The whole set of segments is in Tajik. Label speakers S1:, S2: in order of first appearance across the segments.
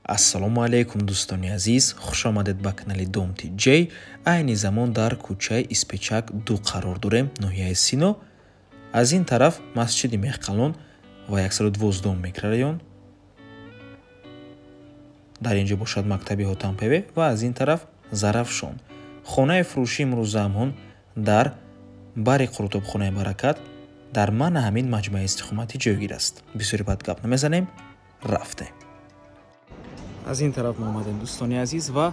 S1: ассалому алайкум дӯстони азиз, хуш омадед ба канали Домти J. айни замон дар кӯчаи Испечак 2 қарор дорем, ноҳияи Сино. аз ин тараф масҷиди Меҳқалон ва 112 микрорайон, дар инҷо бошад мактаби Ҳотампеве ва аз ин тараф Зарафшон. хонаи фурӯши имрӯзаамон дар бари қурутобхонаи Баракат дар мана ҳамин маҷмӯаи истиқоматӣ ҷойгир аст. бисёри бад гап намезанем, рафтем. аз ин тараф мо омадем дӯстони азиз ва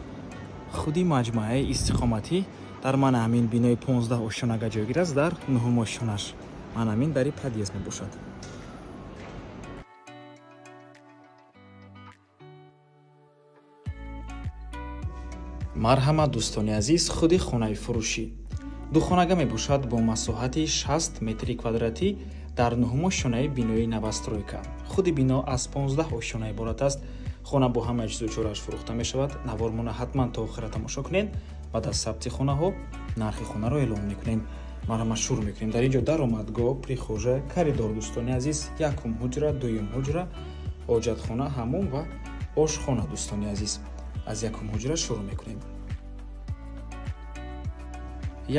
S1: худи маҷмӯаи истиқоматӣ дар мана ҳамин бинои 15 ошонага ҷойгир аст. дар 9 ошонаш мана ҳамин дари подъезд мебошад. марҳамат дӯстони азиз, худи хонаи фурӯшӣ духонага мебошад бо масоҳати 60 метри квадратӣ дар 9 ошонаи бинои навастройка. худи бино аз 15 ошона иборат аст. хона бо ҳамаи чизу чораш фурӯхта мешавад. навормона ҳатман то охира тамошо кунед. баъд аз сабти хонаҳо нархи хонаро эълон мекунем. марҳамат шурӯъ мекунем. дар инҷо даромадгоҳ, прихожа, коридор дӯстони азиз, якум ҳуҷра, дуюм ҳуҷра, ҳоҷатхона, ҳаммом ва ошхона дӯстони азиз. аз якум ҳуҷра шурӯъ мекунем.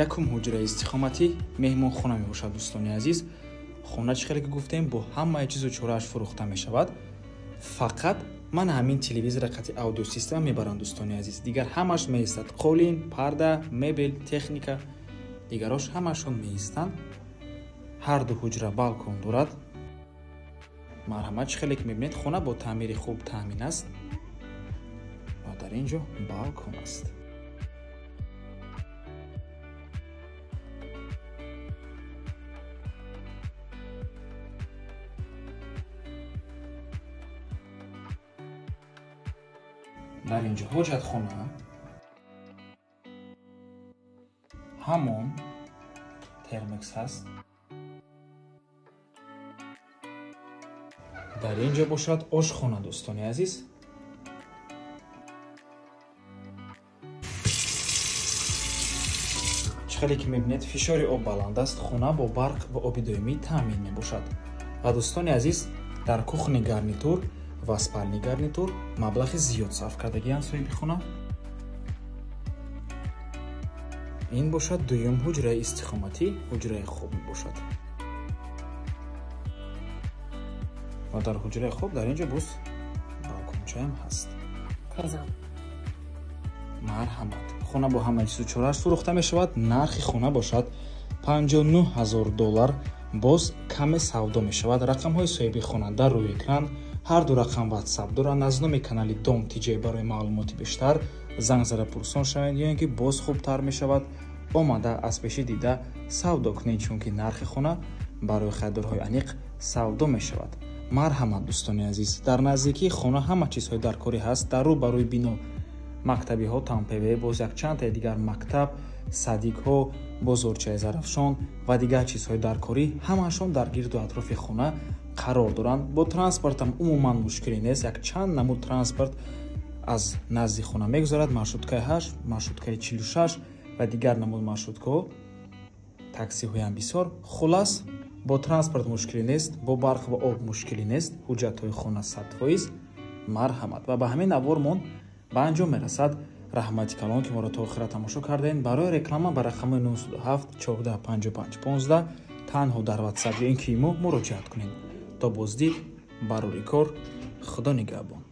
S1: якум ҳуҷраи истиқоматӣ меҳмонхона мебошад дӯстони азиз. хона чӣ хеле ки гуфтем бо ҳамаи чизу чорааш фурӯхта мешавад. фақат ман ҳамин телевизора қати аудиосистема мебарам дӯстони азиз. дигар ҳамаш меистад. қолин, парда, мебел, техника дигарош ҳамашон меистанд. ҳарду ҳуҷра балкон дорад. марҳамат чӣ хеле ки мебинед хона бо таъмири хуб таъмин аст ва дар ин ҷо балкон аст. дар инҷо ҳоҷатхона, ҳаммом, термекс ҳаст. дар инҷо бошад ошхона дӯстони азиз. чӣ хеле ки мебинед фишори об баланд аст. хона бо барқ ва оби доимӣ таъмин мебошад. ва дӯстони азиз, дар кухни гарнитур ва спални гарнитур маблағи зиёд сарф кардагиянд соҳиби хона. ин бошад дуюм ҳуҷраи истиқоматӣ, ҳуҷраи хоб мебошад. ва дар ҳуҷраи хоб дар инҷо буз балкончаам ҳаст. марҳамат. хона бо ҳамаи чизу чорааш фурӯхта мешавад. нархи хона бошад $59000. боз каме савдо мешавад. рақамҳои соҳиби хона дар рӯи экран. ҳар ду рақам ватсап доранд. аз номи канали Домти J барои маълумоти бештар занг зада пурсон шавед, ё ин ки боз хубтар мешавад. омада аз пеши дида савдо кунед, чунки нархи хона барои харидорҳои аниқ савдо мешавад. марҳамат дӯстони азиз, дар наздикии хона ҳама чизҳои даркорӣ ҳаст. дар рӯ ба рӯи бино мактаби Ҳотампеве, боз якчандтаи дигар мактаб, садикҳо, бозорчаи Зарафшон ва дигар чизҳои даркорӣ ҳамаашон дар гирду атрофи хона қарор доранд. бо транспортам умуман мушкилӣ нест. якчанд намуд транспорт аз назди хона мегузарад. маршруткаи 8, маршруткаи 46 ва дигар намуд маршруткаҳо, таксиҳоям бисёр. хулас бо транспорт мушкилӣ нест, бо барқ ва об мушкилӣ нест. ҳуҷҷатҳои хона 100%. марҳамат. ва ба ҳамин аввормон ба анҷом мерасад. раҳмати калон ки моро то охира тамошо кардаен. барои реклама ба рақамҳои 907 14 55 15 танҳо дар ватсап ё ин ки имо муроҷиат кунед. то боздид, барори кор. худо нигаҳбон.